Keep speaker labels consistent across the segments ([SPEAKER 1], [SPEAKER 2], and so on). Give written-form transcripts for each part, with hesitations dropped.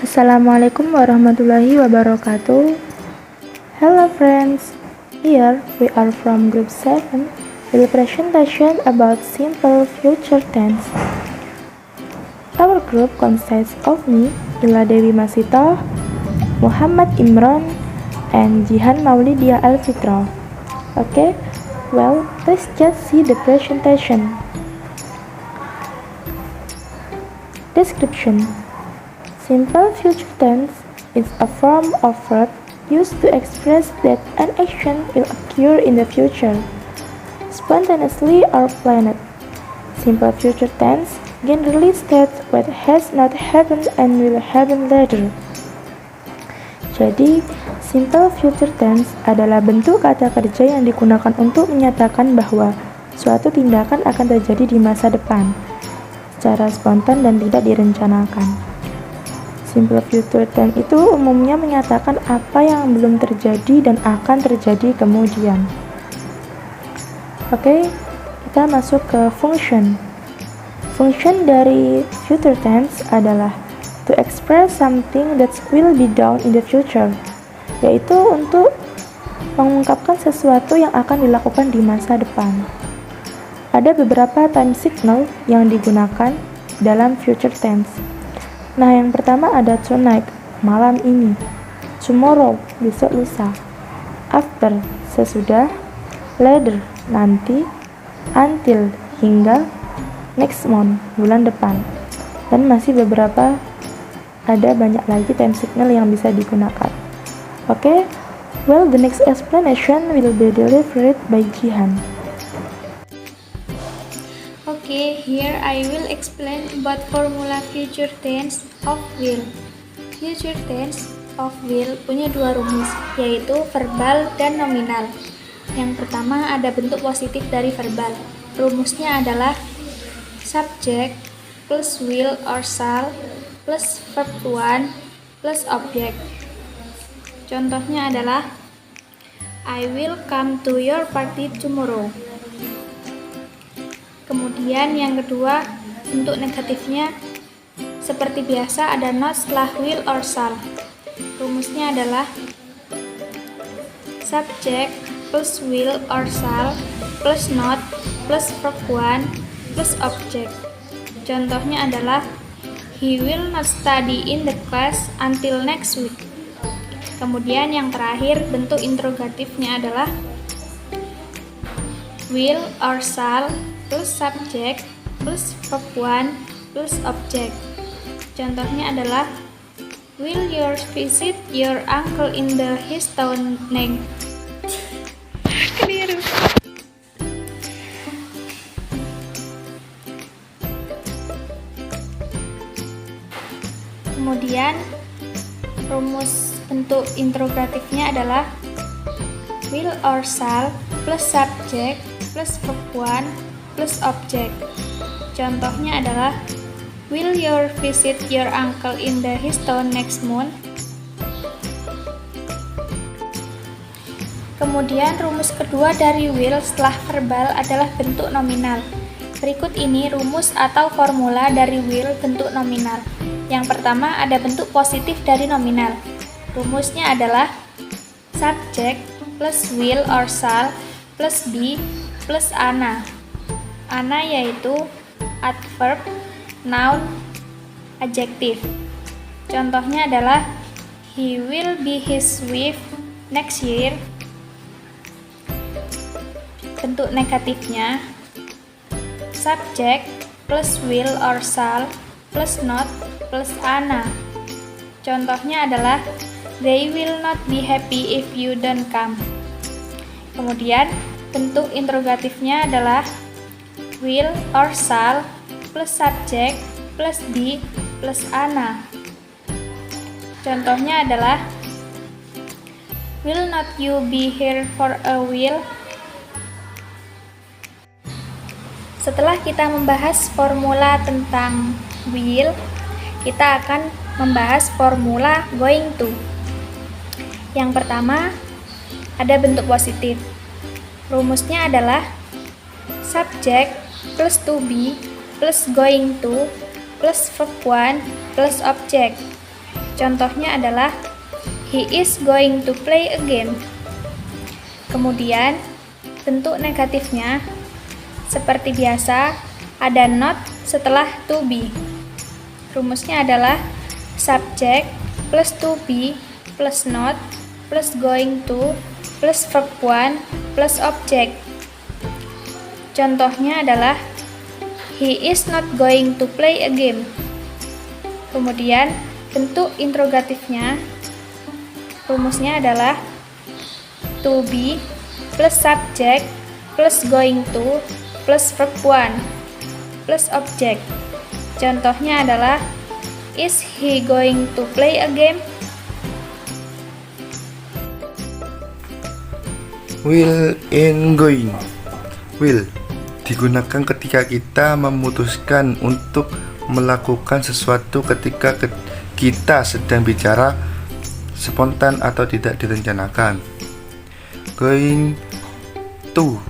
[SPEAKER 1] Assalamualaikum warahmatullahi wabarakatuh. Hello friends, here we are from group 7 with a presentation about simple future tense. Our group consists of me, Ila Dewi Masito, Muhammad Imran, and Jihan Maulidia Alfitra. Okay, well, let's just see the presentation. Description. Simple future tense is a form of verb used to express that an action will occur in the future, spontaneously or planned. Simple future tense generally states what has not happened and will happen later. Jadi, simple future tense adalah bentuk kata kerja yang digunakan untuk menyatakan bahwa suatu tindakan akan terjadi di masa depan, secara spontan dan tidak direncanakan. Simple future tense itu umumnya menyatakan apa yang belum terjadi dan akan terjadi kemudian. Oke, kita masuk ke function. Function dari future tense adalah to express something that will be done in the future, yaitu untuk mengungkapkan sesuatu yang akan dilakukan di masa depan. Ada beberapa time signal yang digunakan dalam future tense. Nah, yang pertama ada tonight, malam ini, tomorrow, besok lusa, after, sesudah, later, nanti, until, hingga, next month, bulan depan. Dan masih beberapa, ada banyak lagi time signal yang bisa digunakan. Oke, well, the next explanation will be delivered by Jihan.
[SPEAKER 2] Okay, here I will explain about formula future tense of will. Future tense of will punya dua rumus, yaitu verbal dan nominal. Yang pertama ada bentuk positif dari verbal. Rumusnya adalah subject plus will or shall plus verb one plus object. Contohnya adalah I will come to your party tomorrow. Kemudian yang kedua, bentuk negatifnya seperti biasa ada not setelah will or shall. Rumusnya adalah subject plus will or shall plus not plus verb one plus object. Contohnya adalah he will not study in the class until next week. Kemudian yang terakhir, bentuk interrogatifnya adalah will or shall plus subject plus verb one plus object. Contohnya adalah will you visit your uncle in his town next? Keliru. Kemudian rumus bentuk interrogatifnya adalah will or shall plus subject plus verb one plus object. Contohnya adalah will you visit your uncle in his town next month? Kemudian rumus kedua dari will setelah verbal adalah bentuk nominal. Berikut ini rumus atau formula dari will bentuk nominal. Yang pertama ada bentuk positif dari nominal. Rumusnya adalah subject plus will or shall plus be plus ana. Ana yaitu adverb, noun, adjective. Contohnya adalah he will be his wife next year. Bentuk negatifnya subject plus will or shall plus not plus ana. Contohnya adalah they will not be happy if you don't come. Kemudian bentuk interrogatifnya adalah will or shall plus subject plus be plus ana. Contohnya adalah will not you be here for a while? Setelah kita membahas formula tentang will, kita akan membahas formula going to. Yang pertama ada bentuk positif. Rumusnya adalah subject plus to be plus going to plus verb one plus object. Contohnya adalah he is going to play a game. Kemudian, bentuk negatifnya seperti biasa ada not setelah to be. Rumusnya adalah subject plus to be plus not plus going to plus verb 1 plus object. Contohnya adalah he is not going to play a game. Kemudian bentuk interrogatifnya rumusnya adalah to be plus subject plus going to plus verb 1 plus object. Contohnya adalah is he going to play a game?
[SPEAKER 3] Will in going. Will digunakan ketika kita memutuskan untuk melakukan sesuatu ketika kita sedang bicara spontan atau tidak direncanakan. Going to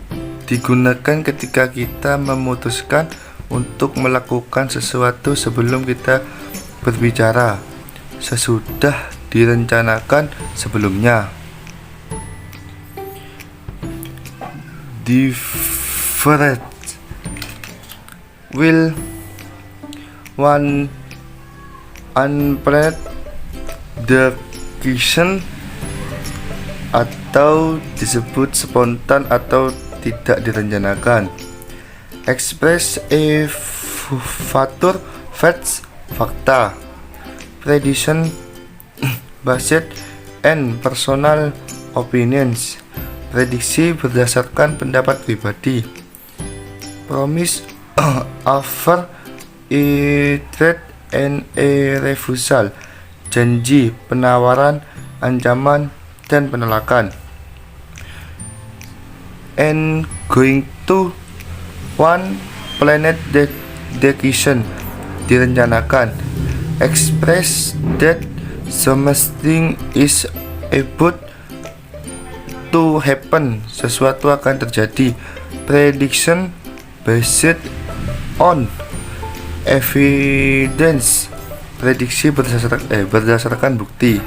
[SPEAKER 3] digunakan ketika kita memutuskan untuk melakukan sesuatu sebelum kita berbicara, sesudah direncanakan sebelumnya. Different. Will one unplanned decision atau disebut spontan atau tidak direncanakan. Express a future facts, fakta. Prediction based and personal opinions, prediksi berdasarkan pendapat pribadi. Promise, offer, a threat and a refusal, janji, penawaran, ancaman, dan penolakan. And going to one planet decision, direncanakan. Express that something is about to happen, sesuatu akan terjadi. Prediction based on evidence, prediksi berdasarkan bukti.